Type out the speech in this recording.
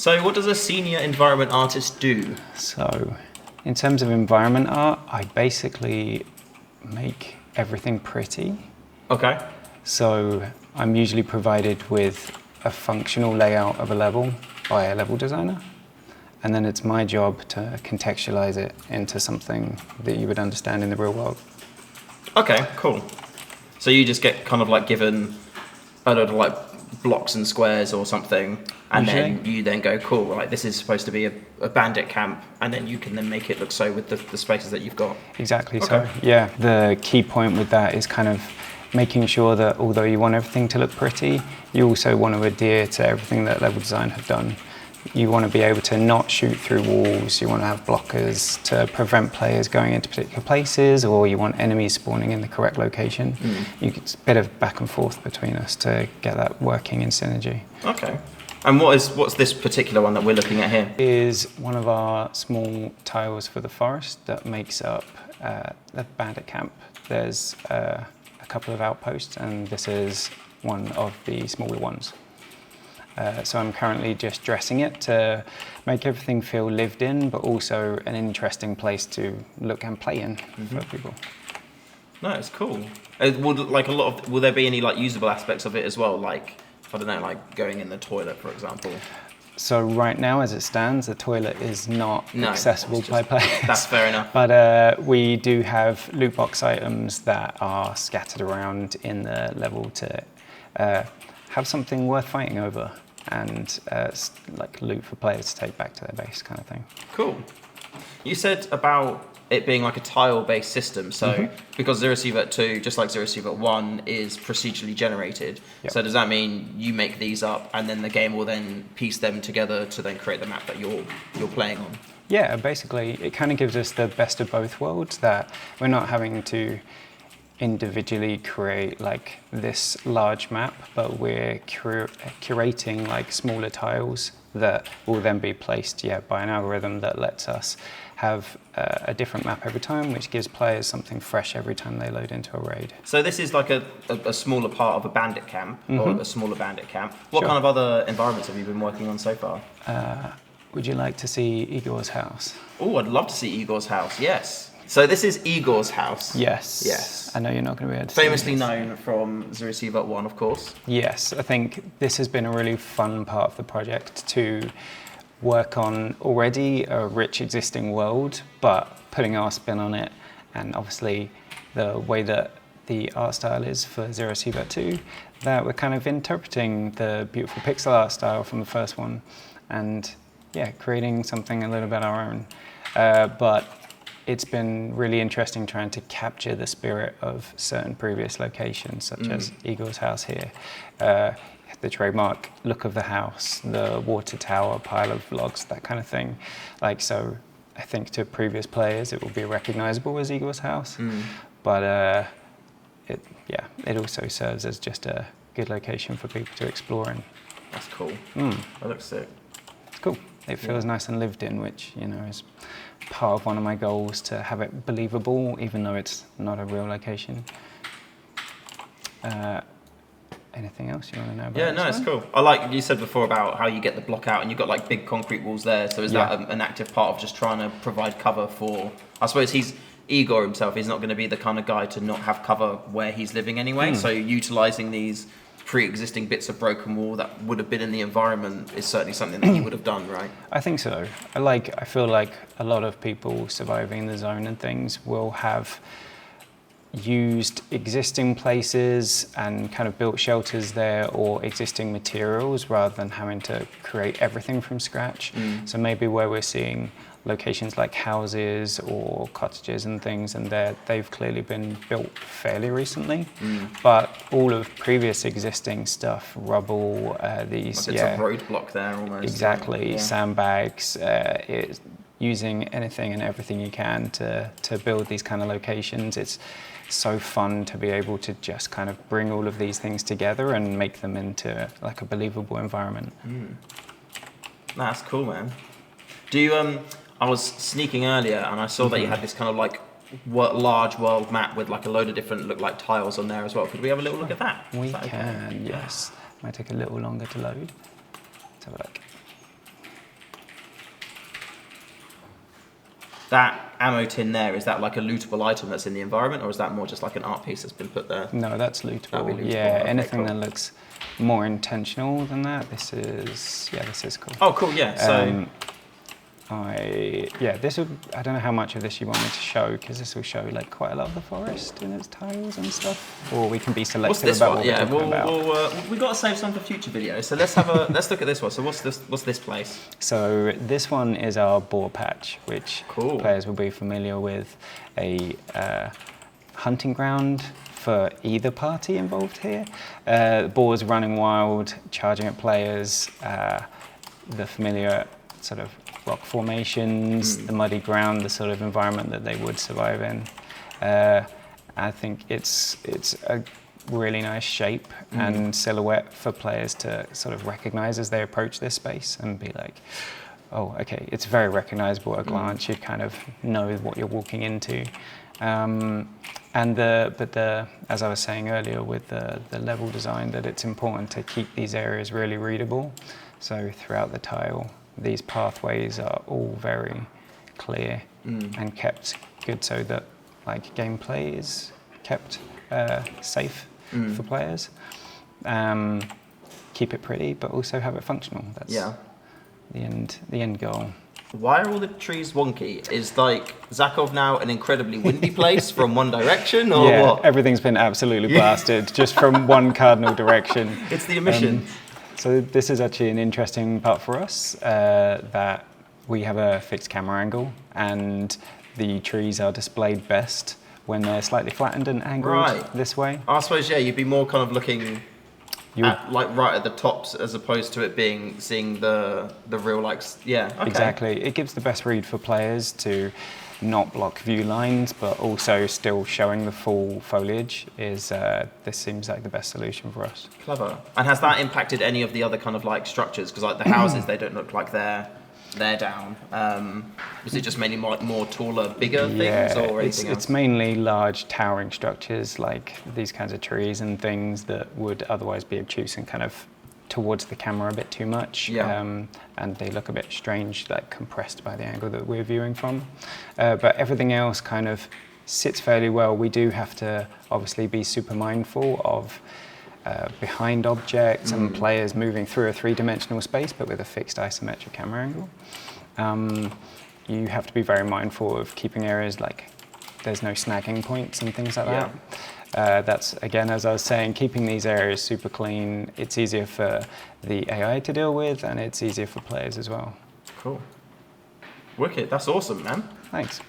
So what does a senior environment artist do? So, in terms of environment art, I basically make everything pretty. Okay. So, I'm usually provided with a functional layout of a level by a level designer. And then it's my job to contextualize it into something that you would understand in the real world. Okay, cool. So you just get kind of like given a load of like blocks and squares or something, and then you then go, cool, like this is supposed to be a bandit camp, and then you can then make it look so with the spaces that you've got. Exactly. Okay. So yeah, the key point with that is kind of making sure that although you want everything to look pretty, you also want to adhere to everything that level design have done. You want to be able to not shoot through walls, you want to have blockers to prevent players going into particular places, or you want enemies spawning in the correct location. It's a bit of back and forth between us to get that working in synergy. Okay. And what's this particular one that we're looking at here? Is one of our small tiles for the forest that makes up the bandit camp. There's a couple of outposts, and this is one of the smaller ones. So I'm currently just dressing it to make everything feel lived in, but also an interesting place to look and play in for people. No, it's cool. Will there be any like usable aspects of it as well? Like, I don't know, like going in the toilet, for example. So right now, as it stands, the toilet is not accessible by players. That's fair enough. But we do have loot box items that are scattered around in the level to have something worth fighting over, and like loot for players to take back to their base, kind of thing. Cool. You said about it being like a tile-based system, so because ZERO Sievert 2, just like ZERO Sievert 1, is procedurally generated, so does that mean you make these up and then the game will then piece them together to then create the map that you're playing on? Yeah, basically it kind of gives us the best of both worlds, that we're not having to individually create like this large map, but we're curating like smaller tiles that will then be placed by an algorithm that lets us have a different map every time, which gives players something fresh every time they load into a raid. So this is like a smaller part of a bandit camp, or a smaller bandit camp. What kind of other environments have you been working on so far? Would you like to see Igor's house? Oh, I'd love to see Igor's house, yes. So this is Igor's house? Yes. Yes. I know you're not going to be able to see Famously known from ZERO Sievert 1, of course. Yes, I think this has been a really fun part of the project to work on already a rich existing world, but putting our spin on it, and obviously the way that the art style is for ZERO Sievert 2, that we're kind of interpreting the beautiful pixel art style from the first one, and creating something a little bit our own. But it's been really interesting trying to capture the spirit of certain previous locations, such as Igor's house here. The trademark look of the house, the water tower, pile of logs, that kind of thing. Like, so I think to previous players it will be recognizable as Igor's house, but it also serves as just a good location for people to explore in. That's cool. That looks sick. It's cool. It feels nice and lived in, which, you know, is part of one of my goals, to have it believable, even though it's not a real location. Anything else you want to know about? Yeah, no, it's cool. I like you said before about how you get the block out and you've got like big concrete walls there. So is that an active part of just trying to provide cover for, I suppose Igor himself is not going to be the kind of guy to not have cover where he's living anyway. So utilising these pre-existing bits of broken wall that would have been in the environment is certainly something that you would have done, right? I think so. I feel like a lot of people surviving the zone and things will have used existing places and kind of built shelters there, or existing materials, rather than having to create everything from scratch. So maybe where we're seeing locations like houses or cottages and things, and they've clearly been built fairly recently, but all of previous existing stuff, rubble, these like it's a roadblock there almost. Exactly, sandbags, using anything and everything you can to build these kind of locations. It's so fun to be able to just kind of bring all of these things together and make them into like a believable environment. That's cool, man. Do you I was sneaking earlier and I saw that you had this kind of like large world map with like a load of different look like tiles on there as well. Could we have a little look at that? We can, yes. Might take a little longer to load. Let's have a look. that ammo tin there, is that like a lootable item that's in the environment, or is that more just like an art piece that's been put there? No, that's lootable. That'd be lootable. Yeah, Okay, anything cool. that looks more intentional than that. This is cool. Oh, cool. Yeah. So. I don't know how much of this you want me to show, because this will show like quite a lot of the forest in its tiles and stuff. Or we can be selective What's this about one? what Yeah, we're talking about. we got to save some for future videos. So let's have a let's look at this one. So what's this place? So this one is our boar patch, which Cool. players will be familiar with, a hunting ground for either party involved here. Boars running wild, charging at players, the familiar sort of rock formations, the muddy ground, the sort of environment that they would survive in. I think it's a really nice shape and silhouette for players to sort of recognize as they approach this space and be like, oh, okay, it's very recognizable at a glance. You kind of know what you're walking into. As I was saying earlier with the level design, that it's important to keep these areas really readable. So throughout the tile, these pathways are all very clear and kept good, so that like gameplay is kept safe for players. Keep it pretty, but also have it functional. That's the end goal. Why are all the trees wonky? Is like Zakov now an incredibly windy place from one direction, or what? Everything's been absolutely blasted just from one cardinal direction. It's the emissions. So this is actually an interesting part for us, that we have a fixed camera angle, and the trees are displayed best when they're slightly flattened and angled this way. I suppose, you'd be more kind of looking at, like right at the tops, as opposed to it being seeing the real Exactly. It gives the best read for players to not block view lines, but also still showing the full foliage. This seems like the best solution for us. Clever. And has that impacted any of the other kind of like structures? Because like the houses, they don't look like they're down. Is it just mainly more taller, bigger things, or anything else? It's mainly large towering structures like these kinds of trees and things that would otherwise be obtuse and kind of towards the camera a bit too much, and they look a bit strange, like compressed by the angle that we're viewing from. But everything else kind of sits fairly well. We do have to obviously be super mindful of behind objects and players moving through a three-dimensional space, but with a fixed isometric camera angle. You have to be very mindful of keeping areas like there's no snagging points and things like that. That's, again, as I was saying, keeping these areas super clean. It's easier for the AI to deal with, and it's easier for players as well. Cool. Wicked. That's awesome, man. Thanks.